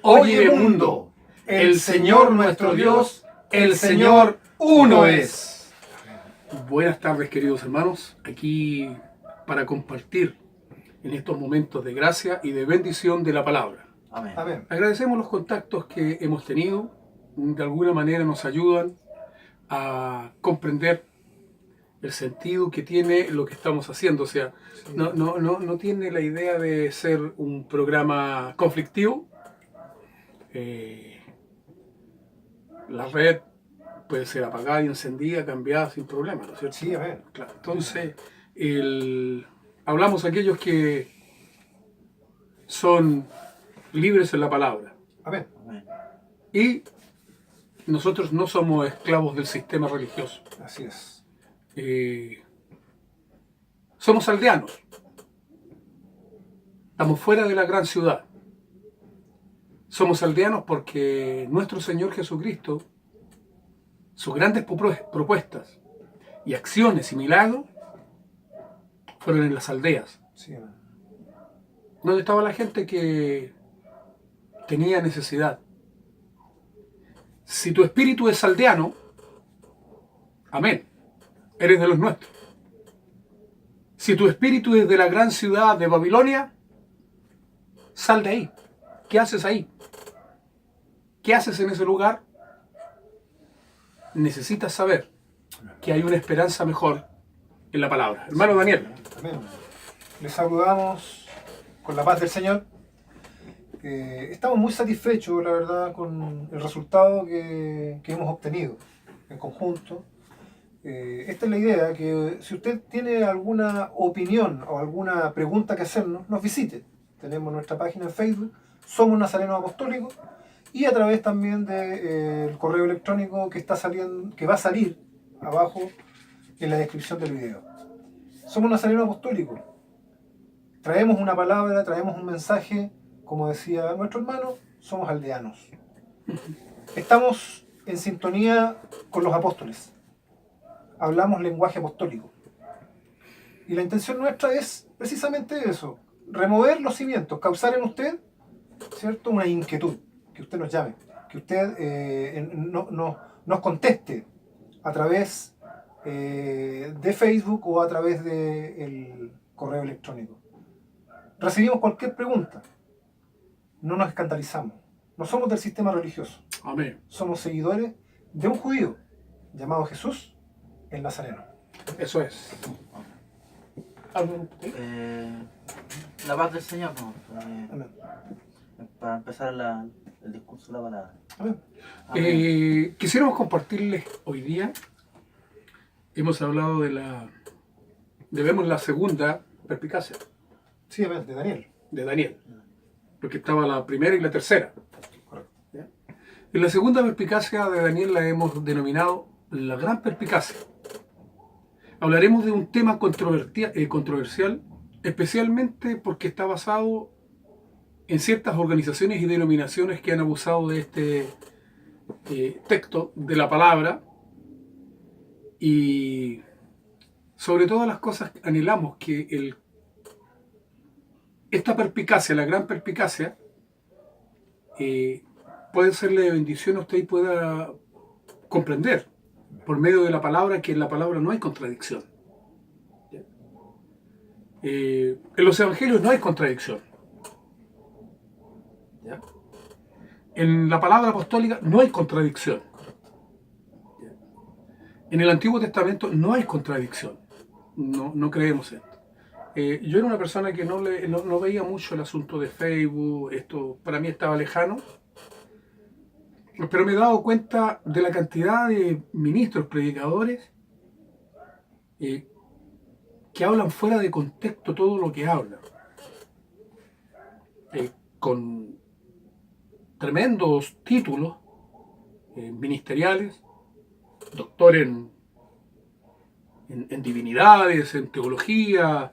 Oye mundo, el Señor nuestro Dios, el Señor uno es. Buenas tardes, queridos hermanos, aquí para compartir en estos momentos de gracia y de bendición de la palabra. Amén. Amén. Agradecemos los contactos que hemos tenido, de alguna manera nos ayudan a comprender el sentido que tiene lo que estamos haciendo. O sea, Sí. no tiene la idea de ser un programa conflictivo. La red puede ser apagada y encendida, cambiada sin problema, ¿no es cierto? Sí, amén. Claro. Entonces, hablamos a aquellos que son libres en la palabra. Amén. Y nosotros no somos esclavos del sistema religioso. Así es. Somos aldeanos. Estamos fuera de la gran ciudad. Somos aldeanos porque nuestro Señor Jesucristo, sus grandes propuestas y acciones y milagros fueron en las aldeas. Sí, amén. Donde estaba la gente que tenía necesidad. Si tu espíritu es aldeano, amén, eres de los nuestros. Si tu espíritu es de la gran ciudad de Babilonia, sal de ahí. ¿Qué haces ahí? ¿Qué haces en ese lugar? Necesitas saber que hay una esperanza mejor en la palabra. Hermano Daniel. Amén. Les saludamos con la paz del Señor. Estamos muy satisfechos, la verdad, con el resultado que hemos obtenido en conjunto. Esta es la idea, que si usted tiene alguna opinión o alguna pregunta que hacernos, nos visite. Tenemos nuestra página en Facebook, Somos Nazarenos Apostólicos, y a través también del correo electrónico que va a salir abajo en la descripción del video. Somos Nazarenos Apostólicos. Traemos una palabra, traemos un mensaje, como decía nuestro hermano, somos aldeanos. Estamos en sintonía con los apóstoles. Hablamos lenguaje apostólico. Y la intención nuestra es precisamente eso, remover los cimientos, causar en usted, ¿cierto?, una inquietud, que usted nos llame, que usted nos conteste a través de Facebook o a través del correo electrónico. Recibimos cualquier pregunta, no nos escandalizamos, no somos del sistema religioso. Amén. Somos seguidores de un judío llamado Jesús el Nazareno. Eso es. La paz del Señor, ¿no? Amén. Para empezar el discurso de la palabra. Amén. Quisiéramos compartirles hoy día, hemos hablado vemos la segunda perspicacia Sí, amén, de Daniel. porque estaba la primera y la tercera. Correcto. ¿Ya? En la segunda perspicacia de Daniel la hemos denominado la gran perspicacia. Hablaremos de un tema controversial, especialmente porque está basado en ciertas organizaciones y denominaciones que han abusado de este texto de la palabra, y sobre todas las cosas anhelamos que esta perspicacia, la gran perspicacia, puede serle de bendición a usted y pueda comprender por medio de la palabra que en la palabra no hay contradicción. En los evangelios no hay contradicción. ¿Ya? En la palabra apostólica no hay contradicción. ¿Ya? En el Antiguo Testamento no hay contradicción. No creemos esto. Yo era una persona que no veía mucho el asunto de Facebook, esto para mí estaba lejano, pero me he dado cuenta de la cantidad de ministros, predicadores, que hablan fuera de contexto todo lo que hablan, con tremendos títulos ministeriales, doctor en divinidades, en teología,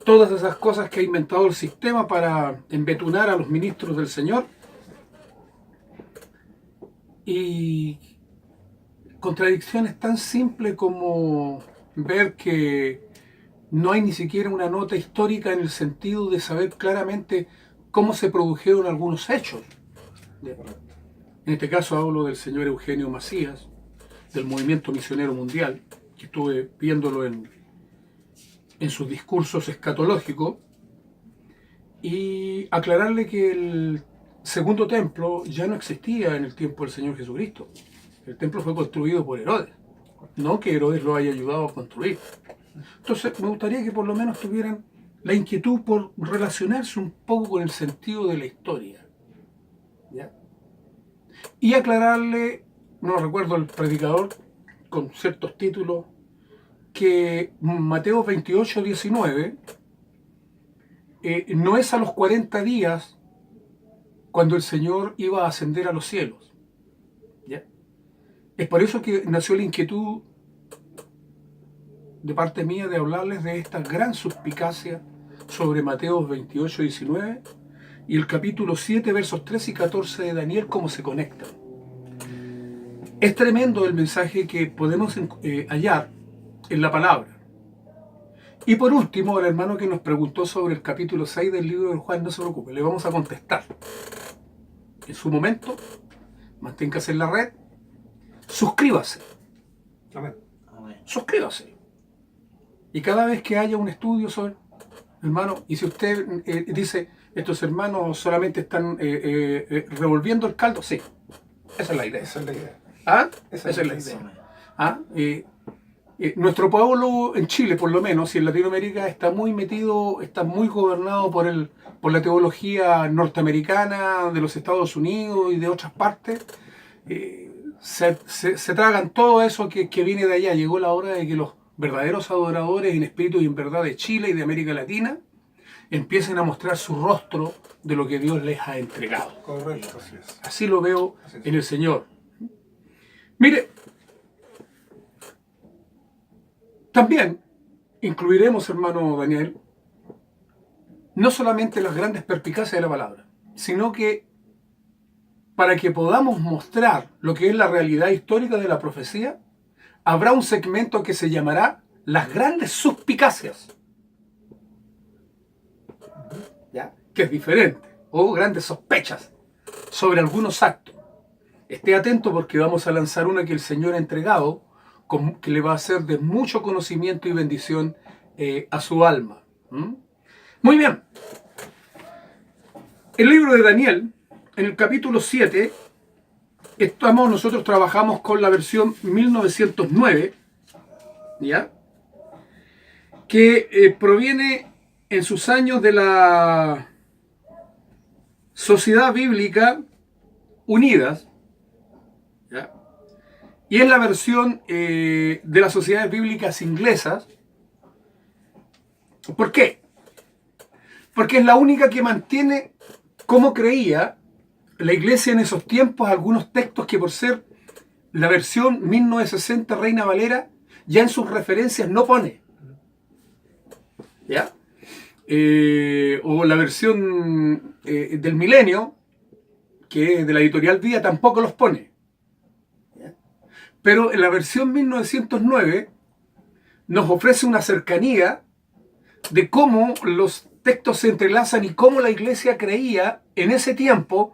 todas esas cosas que ha inventado el sistema para embetunar a los ministros del Señor, y contradicciones tan simples como ver que no hay ni siquiera una nota histórica en el sentido de saber claramente cómo se produjeron algunos hechos. En este caso hablo del señor Eugenio Macías, del movimiento misionero mundial, que estuve viéndolo en sus discursos escatológicos, y aclararle que el segundo templo ya no existía en el tiempo del Señor Jesucristo. El templo fue construido por Herodes, no que Herodes lo haya ayudado a construir. Entonces me gustaría que por lo menos tuvieran la inquietud por relacionarse un poco con el sentido de la historia, ¿ya? Y aclararle, no recuerdo el predicador con ciertos títulos, que Mateo 28, 19 no es a los 40 días cuando el Señor iba a ascender a los cielos, ¿ya? Es por eso que nació la inquietud de parte mía de hablarles de esta gran suspicacia sobre Mateo 28, 19 y el capítulo 7, versos 13 y 14 de Daniel, cómo se conectan. Es tremendo el mensaje que podemos hallar en la palabra. Y por último, el hermano que nos preguntó sobre el capítulo 6 del libro de Juan, no se preocupe, le vamos a contestar. En su momento, manténgase en la red, suscríbase. Amén. Amén. Suscríbase. Y cada vez que haya un estudio sobre, hermano, y si usted dice, estos hermanos solamente están revolviendo el caldo, sí, esa es la idea. Esa es la idea. ¿Ah? Esa Esa es es la la idea. Amén. ¿Ah? Nuestro pueblo en Chile, por lo menos, y en Latinoamérica, está muy metido, está muy gobernado por la teología norteamericana, de los Estados Unidos y de otras partes. Se tragan todo eso que viene de allá. Llegó la hora de que los verdaderos adoradores en espíritu y en verdad de Chile y de América Latina empiecen a mostrar su rostro de lo que Dios les ha entregado. Correcto, así es. Así lo veo Así es. en el Señor. Mire, también incluiremos, hermano Daniel, no solamente las grandes perspicacias de la palabra, sino que para que podamos mostrar lo que es la realidad histórica de la profecía, habrá un segmento que se llamará las grandes suspicacias, ¿ya? Que es diferente, o grandes sospechas sobre algunos actos. Esté atento porque vamos a lanzar una que el Señor ha entregado, que le va a ser de mucho conocimiento y bendición a su alma. Muy bien. El libro de Daniel, en el capítulo 7, nosotros trabajamos con la versión 1909, ¿ya? Que proviene en sus años de la Sociedad Bíblica Unidas, ¿ya? Y es la versión de las sociedades bíblicas inglesas. ¿Por qué? Porque es la única que mantiene, como creía la iglesia en esos tiempos, algunos textos que por ser la versión 1960 Reina Valera, ya en sus referencias no pone. ¿Ya? O la versión del Milenio, que es de la editorial Vía, tampoco los pone. Pero en la versión 1909 nos ofrece una cercanía de cómo los textos se entrelazan y cómo la iglesia creía en ese tiempo,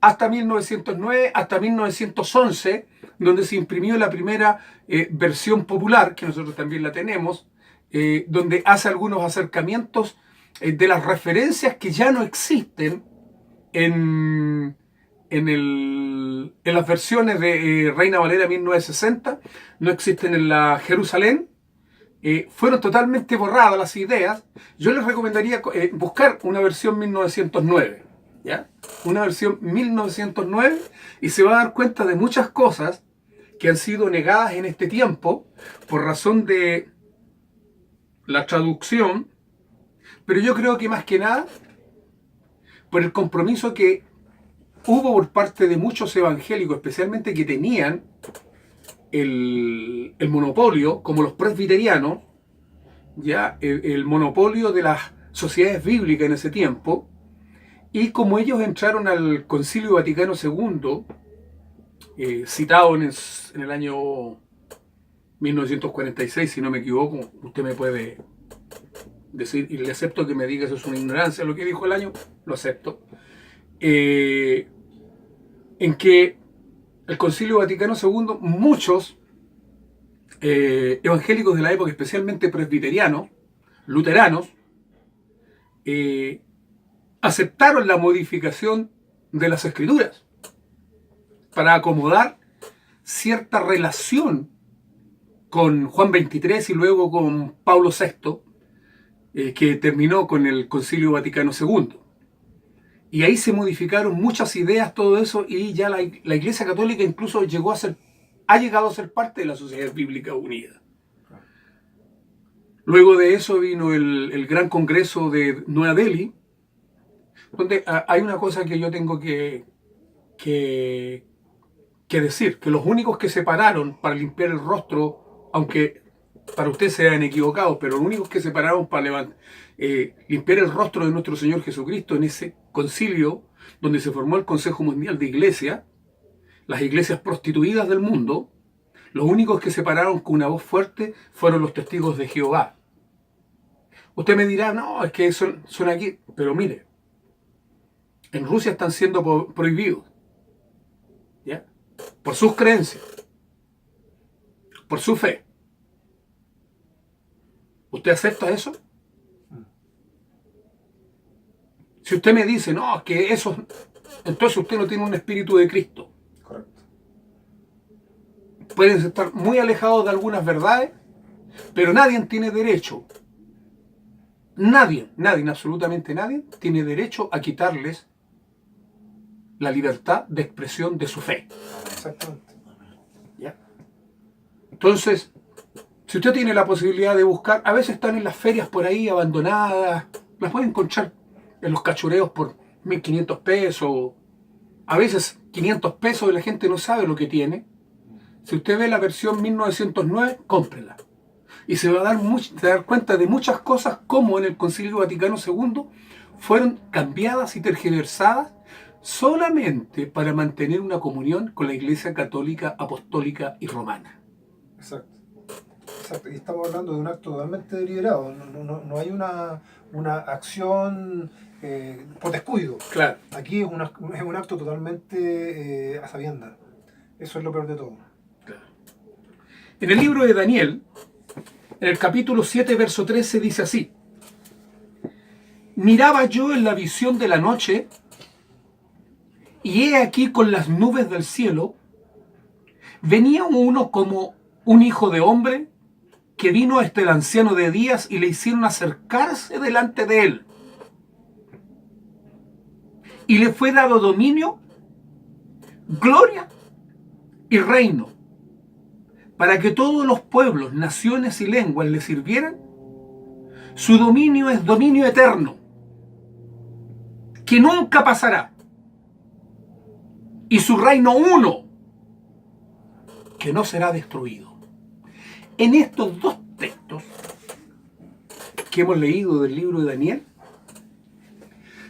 hasta 1909, hasta 1911, donde se imprimió la primera versión popular, que nosotros también la tenemos, donde hace algunos acercamientos de las referencias que ya no existen en las versiones de Reina Valera 1960, no existen en la Jerusalén, fueron totalmente borradas las ideas. Yo les recomendaría buscar una versión 1909, ¿ya? Una versión 1909 y se va a dar cuenta de muchas cosas que han sido negadas en este tiempo por razón de la traducción, pero yo creo que más que nada por el compromiso que hubo por parte de muchos evangélicos, especialmente que tenían el monopolio, como los presbiterianos, ya el monopolio de las sociedades bíblicas en ese tiempo, y como ellos entraron al Concilio Vaticano II, citado en el año 1946, si no me equivoco, usted me puede decir, y le acepto que me diga eso es una ignorancia, lo que dijo el año, lo acepto, en que el Concilio Vaticano II, muchos evangélicos de la época, especialmente presbiterianos, luteranos, aceptaron la modificación de las escrituras para acomodar cierta relación con Juan XXIII y luego con Pablo VI, que terminó con el Concilio Vaticano II. Y ahí se modificaron muchas ideas, todo eso, y ya la Iglesia Católica incluso ha llegado a ser parte de la Sociedad Bíblica Unida. Luego de eso vino el Gran Congreso de Nueva Delhi, donde hay una cosa que yo tengo que decir, que los únicos que se pararon para limpiar el rostro, aunque para ustedes se hayan equivocado, pero los únicos que se pararon para limpiar el rostro de nuestro Señor Jesucristo en ese concilio donde se formó el Consejo Mundial de Iglesias, las iglesias prostituidas del mundo, los únicos que se pararon con una voz fuerte fueron los testigos de Jehová. Usted me dirá, no, es que son aquí, pero mire, en Rusia están siendo prohibidos, ¿ya? Por sus creencias, por su fe. ¿Usted acepta eso? Si usted me dice, no, que eso, entonces usted no tiene un espíritu de Cristo. Correcto. Pueden estar muy alejados de algunas verdades, pero nadie tiene derecho, nadie, absolutamente nadie, tiene derecho a quitarles la libertad de expresión de su fe. Exactamente. ¿Ya? Entonces, si usted tiene la posibilidad de buscar, a veces están en las ferias por ahí abandonadas, las pueden encontrar en los cachureos por 1.500 pesos, a veces 500 pesos y la gente no sabe lo que tiene. Si usted ve la versión 1909, cómprela. Y se va a dar cuenta de muchas cosas como en el Concilio Vaticano II fueron cambiadas y tergiversadas solamente para mantener una comunión con la Iglesia Católica, Apostólica y Romana. Exacto. Exacto. Y estamos hablando de un acto totalmente deliberado. No hay una acción por descuido. Claro. Aquí es un acto totalmente a sabiendas. Eso es lo peor de todo. Claro. En el libro de Daniel, en el capítulo 7, verso 13, dice así: miraba yo en la visión de la noche, y he aquí con las nubes del cielo, venía uno como un hijo de hombre, que vino hasta el anciano de días y le hicieron acercarse delante de él. Y le fue dado dominio, gloria y reino, para que todos los pueblos, naciones y lenguas le sirvieran. Su dominio es dominio eterno, que nunca pasará. Y su reino uno, que no será destruido. En estos dos textos que hemos leído del libro de Daniel,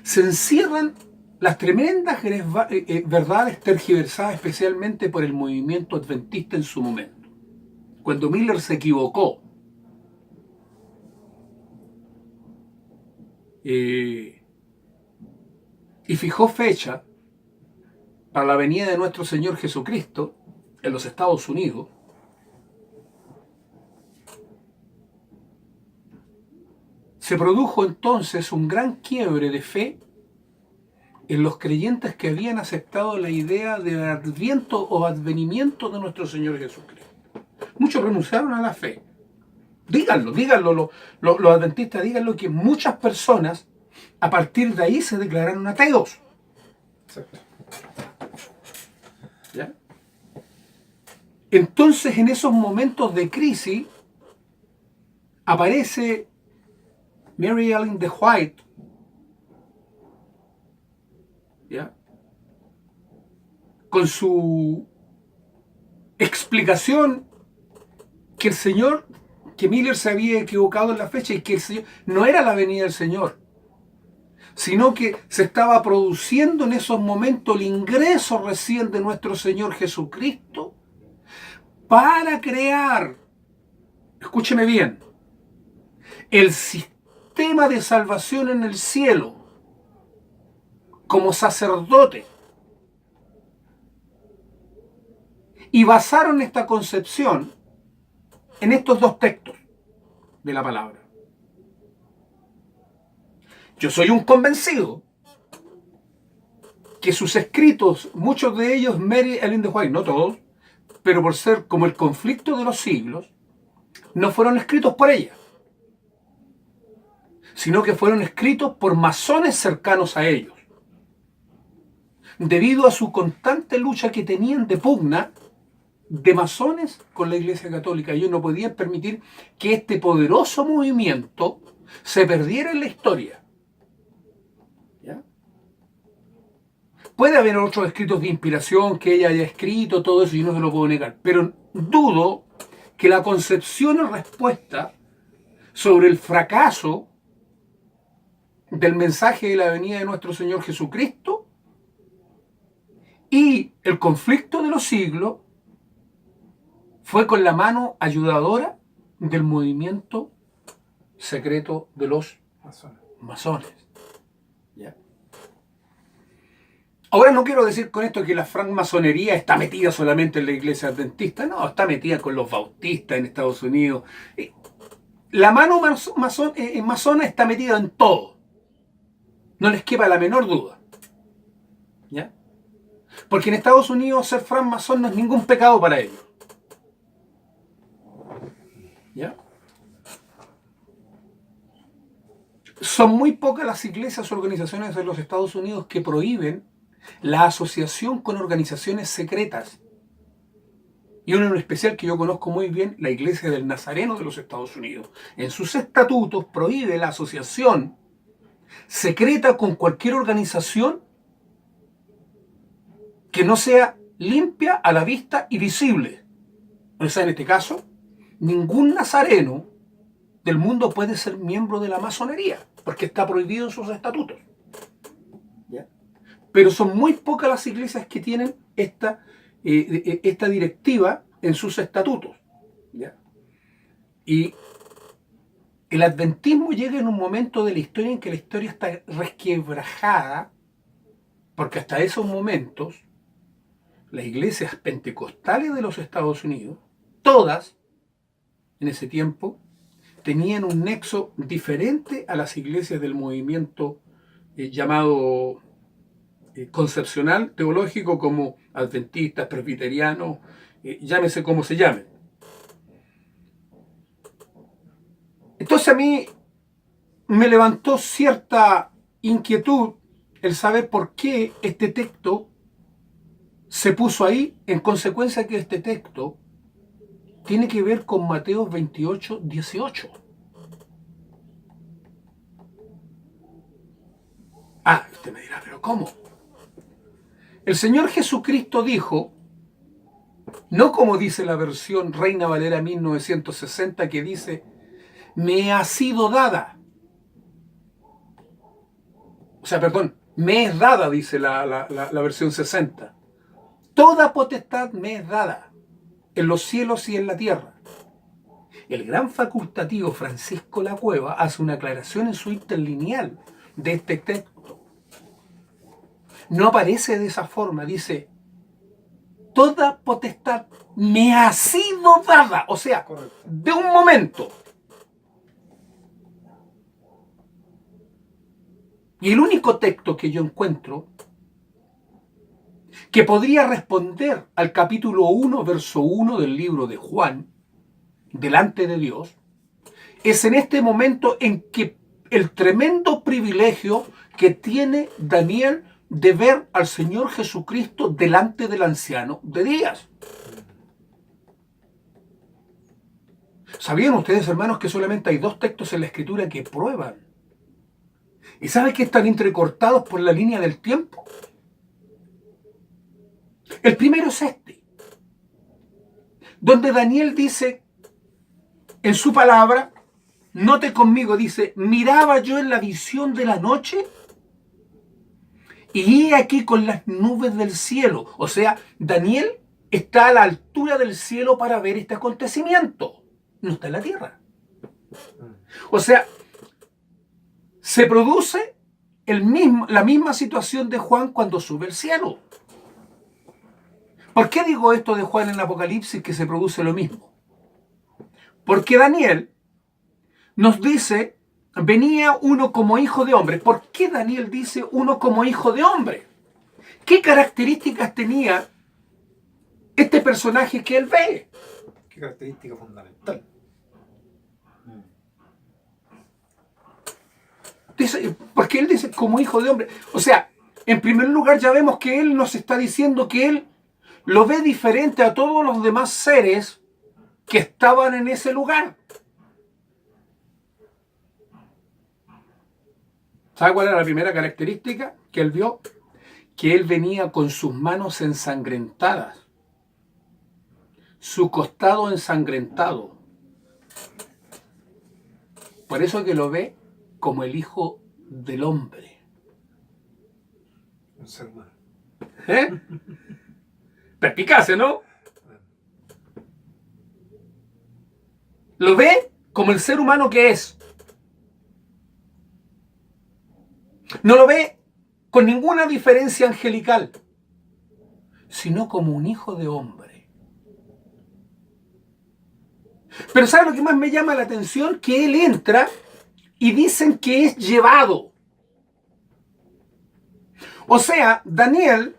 se encierran las tremendas verdades tergiversadas especialmente por el movimiento adventista en su momento. Cuando Miller se equivocó y fijó fecha para la venida de nuestro Señor Jesucristo en los Estados Unidos, se produjo entonces un gran quiebre de fe en los creyentes que habían aceptado la idea del adviento o advenimiento de nuestro Señor Jesucristo. Muchos renunciaron a la fe. Díganlo, los adventistas, díganlo, que muchas personas a partir de ahí se declararon ateos. Exacto. ¿Ya? Entonces, en esos momentos de crisis, aparece Mary Ellen de White, ¿ya?, con su explicación que el Señor, que Miller se había equivocado en la fecha y que el Señor no era la venida del Señor, sino que se estaba produciendo en esos momentos el ingreso recién de nuestro Señor Jesucristo para crear, escúcheme bien, el sistema sistema de salvación en el cielo, como sacerdote. Y basaron esta concepción en estos dos textos de la palabra. Yo soy un convencido que sus escritos, muchos de ellos, Mary Ellen de White, no todos, pero por ser como el conflicto de los siglos, no fueron escritos por ella, sino que fueron escritos por masones cercanos a ellos, debido a su constante lucha que tenían de pugna de masones con la Iglesia Católica. Ellos no podían permitir que este poderoso movimiento se perdiera en la historia. ¿Ya? Puede haber otros escritos de inspiración que ella haya escrito, todo eso, y no se lo puedo negar, pero dudo que la concepción y respuesta sobre el fracaso del mensaje de la venida de nuestro Señor Jesucristo y el conflicto de los siglos fue con la mano ayudadora del movimiento secreto de los masones. ¿Ya? Ahora no quiero decir con esto que la francmasonería está metida solamente en la iglesia adventista, no, está metida con los bautistas en Estados Unidos. La mano masona está metida en todo. No les quepa la menor duda. ¿Ya? Porque en Estados Unidos ser francmasón no es ningún pecado para ellos. ¿Ya? Son muy pocas las iglesias o organizaciones de los Estados Unidos que prohíben la asociación con organizaciones secretas. Y uno en especial que yo conozco muy bien, la Iglesia del Nazareno de los Estados Unidos. En sus estatutos prohíbe la asociación secreta con cualquier organización que no sea limpia a la vista y visible. O sea, en este caso, ningún nazareno del mundo puede ser miembro de la masonería, porque está prohibido en sus estatutos. ¿Ya? Pero son muy pocas las iglesias que tienen esta directiva en sus estatutos. ¿Ya? Y el adventismo llega en un momento de la historia en que la historia está resquebrajada, porque hasta esos momentos las iglesias pentecostales de los Estados Unidos, todas en ese tiempo, tenían un nexo diferente a las iglesias del movimiento llamado concepcional teológico, como adventistas, presbiterianos, llámese como se llamen. Entonces a mí me levantó cierta inquietud el saber por qué este texto se puso ahí, en consecuencia que este texto tiene que ver con Mateo 28, 18. Ah, usted me dirá, ¿pero cómo? El Señor Jesucristo dijo, no como dice la versión Reina Valera 1960, que dice, me ha sido dada. O sea, perdón, me es dada, dice la versión 60. Toda potestad me es dada, en los cielos y en la tierra. El gran facultativo Francisco Lacueva hace una aclaración en su interlineal de este texto. No aparece de esa forma, dice, toda potestad me ha sido dada, o sea, de un momento. Y el único texto que yo encuentro que podría responder al capítulo 1, verso 1 del libro de Juan, delante de Dios, es en este momento en que el tremendo privilegio que tiene Daniel de ver al Señor Jesucristo delante del anciano de días. ¿Sabían ustedes, hermanos, que solamente hay 2 textos en la Escritura que prueban? ¿Y saben que están entrecortados por la línea del tiempo? El primero es este, donde Daniel dice en su palabra, note conmigo, dice, miraba yo en la visión de la noche y he aquí con las nubes del cielo. O sea, Daniel está a la altura del cielo para ver este acontecimiento. No está en la tierra. O sea, se produce la misma situación de Juan cuando sube al cielo. ¿Por qué digo esto de Juan en Apocalipsis que se produce lo mismo? Porque Daniel nos dice, venía uno como hijo de hombre. ¿Por qué Daniel dice uno como hijo de hombre? ¿Qué características tenía este personaje que él ve? Qué característica fundamental. Dice, porque él dice como hijo de hombre. O sea, en primer lugar ya vemos que él nos está diciendo que él lo ve diferente a todos los demás seres que estaban en ese lugar. ¿Sabe cuál era la primera característica que él vio? Que él venía con sus manos ensangrentadas, su costado ensangrentado. Por eso que lo ve como el hijo del hombre. Un ser humano. ¿Eh? Perspicacia, ¿no? Lo ve como el ser humano que es. No lo ve con ninguna diferencia angelical, sino como un hijo de hombre. Pero ¿sabe lo que más me llama la atención? Que él entra y dicen que es llevado. O sea, Daniel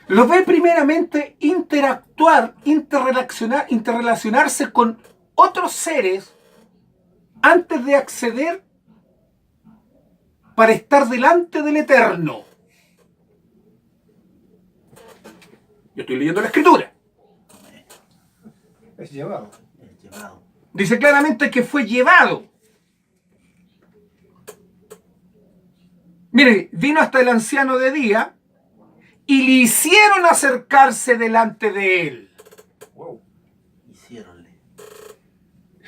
lo ve primeramente interactuar, interrelacionarse con otros seres antes de acceder para estar delante del Eterno. Yo estoy leyendo la Escritura. Es llevado. Es llevado. Dice claramente que fue llevado. Mire, vino hasta el anciano de día y le hicieron acercarse delante de él. Wow. Hiciéronle.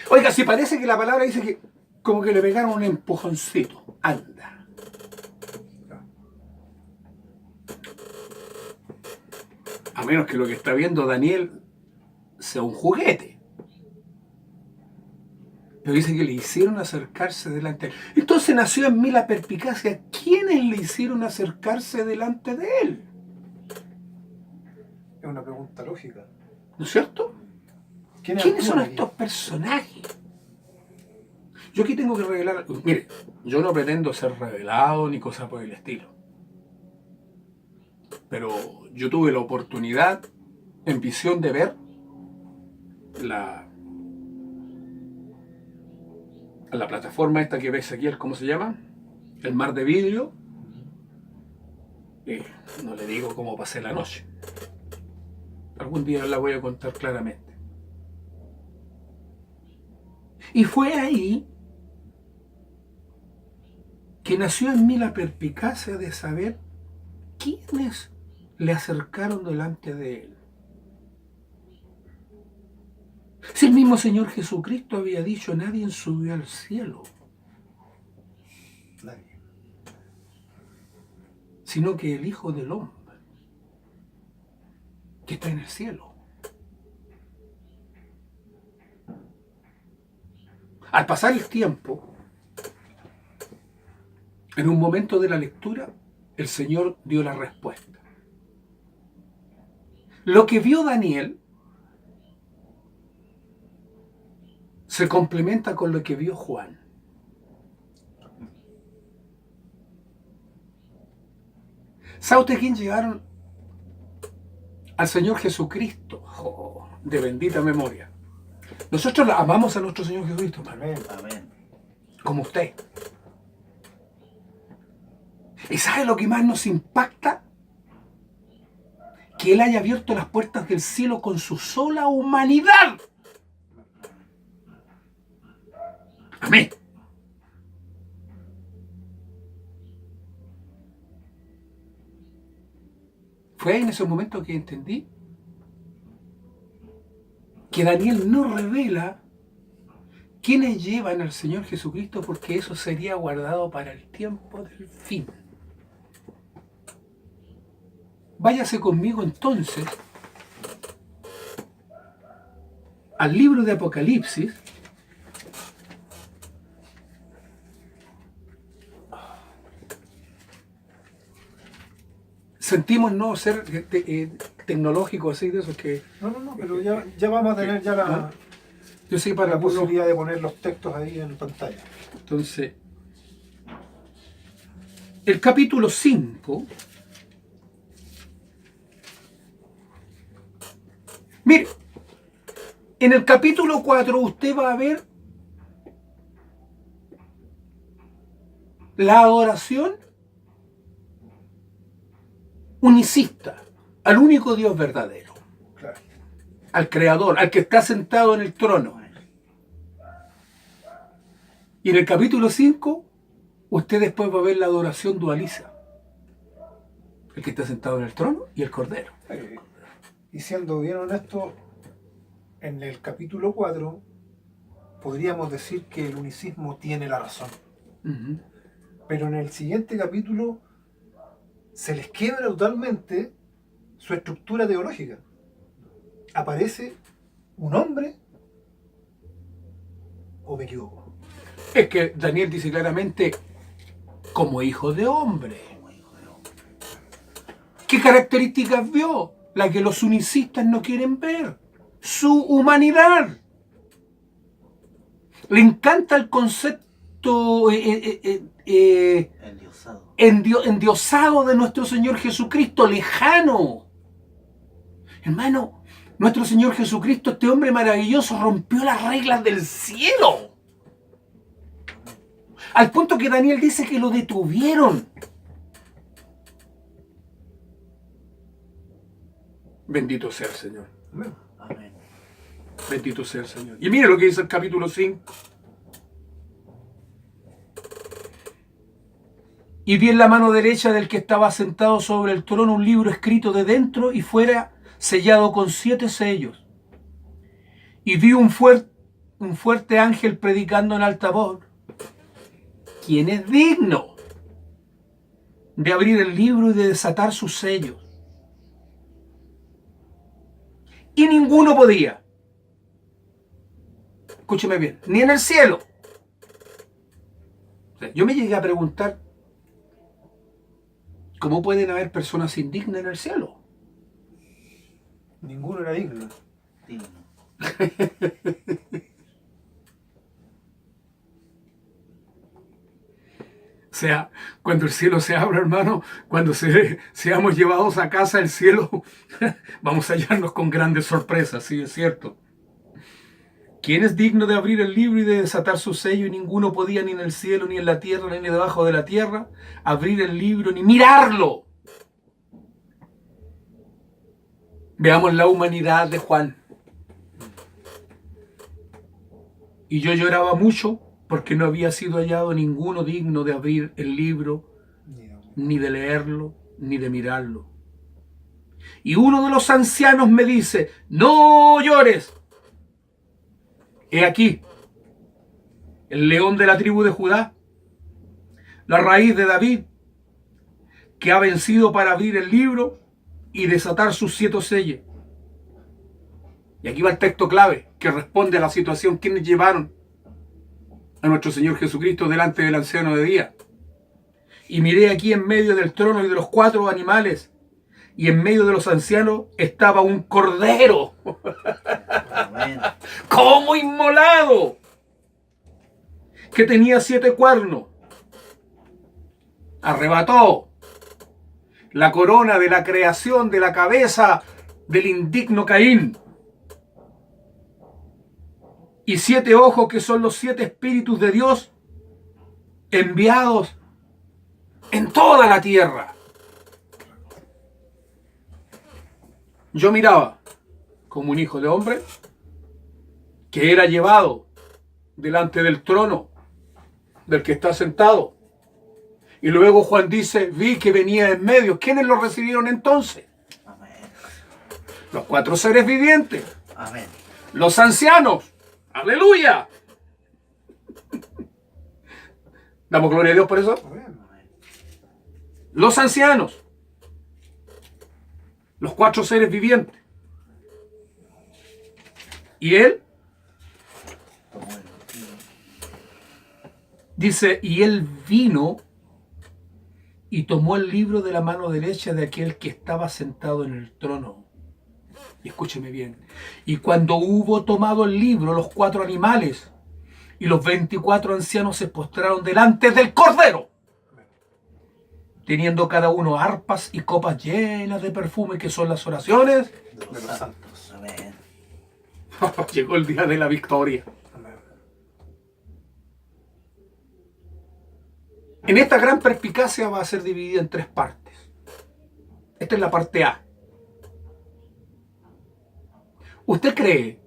Oiga, si parece que la palabra dice que como que le pegaron un empujoncito. Anda. A menos que lo que está viendo Daniel sea un juguete. Pero dice que le hicieron acercarse delante de él. Entonces nació en mí la perspicacia. ¿Quiénes le hicieron acercarse delante de él? Es una pregunta lógica. ¿No es cierto? ¿Quiénes son estos personajes? Yo aquí tengo que revelar... Mire, yo no pretendo ser revelado ni cosa por el estilo. Pero yo tuve la oportunidad en visión de ver la plataforma esta que ves aquí, ¿cómo se llama? El mar de vidrio. No le digo cómo pasé la noche. Algún día la voy a contar claramente. Y fue ahí que nació en mí la perspicacia de saber quiénes le acercaron delante de él. Si el mismo Señor Jesucristo había dicho, nadie subió al cielo, Nadie. sino que el Hijo del Hombre, que está en el cielo. Al pasar el tiempo, en un momento de la lectura, el Señor dio la respuesta. Lo que vio Daniel se complementa con lo que vio Juan. ¿Sabe usted quién llegaron al Señor Jesucristo? Oh, de bendita memoria. Nosotros amamos a nuestro Señor Jesucristo, hermano, Amén. Amén. como usted. ¿Y sabe lo que más nos impacta? Que Él haya abierto las puertas del cielo con su sola humanidad. Amén. Fue ahí en ese momento que entendí que Daniel no revela quiénes llevan al Señor Jesucristo, porque eso sería guardado para el tiempo del fin. Váyase conmigo entonces al libro de Apocalipsis, sentimos no ser tecnológicos así de esos que... No, pero ya vamos a tener ya la, Yo sé para la posibilidad de poner los textos ahí en pantalla. Entonces, el capítulo 5, mire, en el capítulo 4 usted va a ver la adoración unicista al único Dios verdadero, Claro. al Creador, al que está sentado en el trono. Y en el capítulo 5, usted después va a ver la adoración dualiza. El que está sentado en el trono y el Cordero. Y siendo bien honesto, en el capítulo 4 podríamos decir que el unicismo tiene la razón. Uh-huh. Pero en el siguiente capítulo se les quiebra totalmente su estructura teológica. Aparece un hombre, o me equivoco. Es que Daniel dice claramente, como hijo de hombre. ¿Qué características vio? La que los unicistas no quieren ver. Su humanidad. Le encanta el concepto endiosado de nuestro Señor Jesucristo, lejano. Hermano, nuestro Señor Jesucristo, este hombre maravilloso, rompió las reglas del cielo. Al punto que Daniel dice que lo detuvieron. Bendito sea el Señor. Amén. Bendito sea el Señor. Y mire lo que dice el capítulo 5. Y vi en la mano derecha del que estaba sentado sobre el trono un libro escrito de dentro y fuera, sellado con 7 sellos. Y vi un fuerte ángel predicando en alta voz: ¿quién es digno de abrir el libro y de desatar sus sellos? Y ninguno podía. Escúcheme bien, ni en el cielo. O sea, yo me llegué a preguntar, ¿cómo pueden haber personas indignas en el cielo? Ninguno era digno. Digno. O sea, cuando el cielo se abra, hermano, cuando seamos llevados a casa del cielo, vamos a hallarnos con grandes sorpresas, sí, es cierto. ¿Quién es digno de abrir el libro y de desatar su sello? Y ninguno podía, ni en el cielo, ni en la tierra, ni debajo de la tierra, abrir el libro, ni mirarlo. Veamos la humanidad de Juan. Y yo lloraba mucho porque no había sido hallado ninguno digno de abrir el libro, ni de leerlo, ni de mirarlo. Y uno de los ancianos me dice: no llores. He aquí, el león de la tribu de Judá, la raíz de David, que ha vencido para abrir el libro y desatar sus 7 sellos. Y aquí va el texto clave que responde a la situación. ¿Quiénes llevaron a nuestro Señor Jesucristo delante del anciano de día? Y miré aquí en medio del trono y de los 4 animales, y en medio de los ancianos estaba un cordero, Amén. como inmolado, que tenía 7 cuernos. Arrebató la corona de la creación de la cabeza del indigno Caín. Y 7 ojos, que son los 7 espíritus de Dios enviados en toda la tierra. Yo miraba como un hijo de hombre que era llevado delante del trono del que está sentado. Y luego Juan dice: vi que venía en medio. ¿Quiénes lo recibieron entonces? Amén. Los 4 seres vivientes. Amén. Los ancianos. ¡Aleluya! ¿Damos gloria a Dios por eso? Amén. Los ancianos. Los 4 seres vivientes. Y él dice: y él vino y tomó el libro de la mano derecha de aquel que estaba sentado en el trono. Y escúcheme bien. Y cuando hubo tomado el libro, los 4 animales y los 24 ancianos se postraron delante del Cordero, teniendo cada uno arpas y copas llenas de perfume, que son las oraciones. De los los santos. Amén. Llegó el día de la victoria. Amén. En esta gran perspicacia va a ser dividida en 3 partes. Esta es la parte A. ¿Usted cree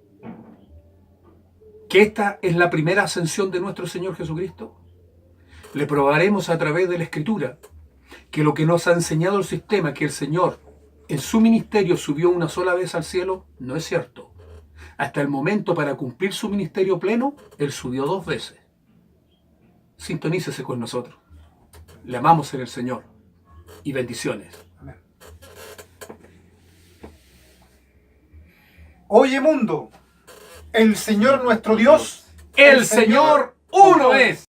que esta es la primera ascensión de nuestro Señor Jesucristo? Le probaremos a través de la Escritura que lo que nos ha enseñado el sistema, que el Señor en su ministerio subió una sola vez al cielo, no es cierto. Hasta el momento, para cumplir su ministerio pleno, Él subió 2 veces. Sintonícese con nosotros. Le amamos en el Señor. Y bendiciones. Amén. Oye mundo, el Señor nuestro Dios, El Señor uno es.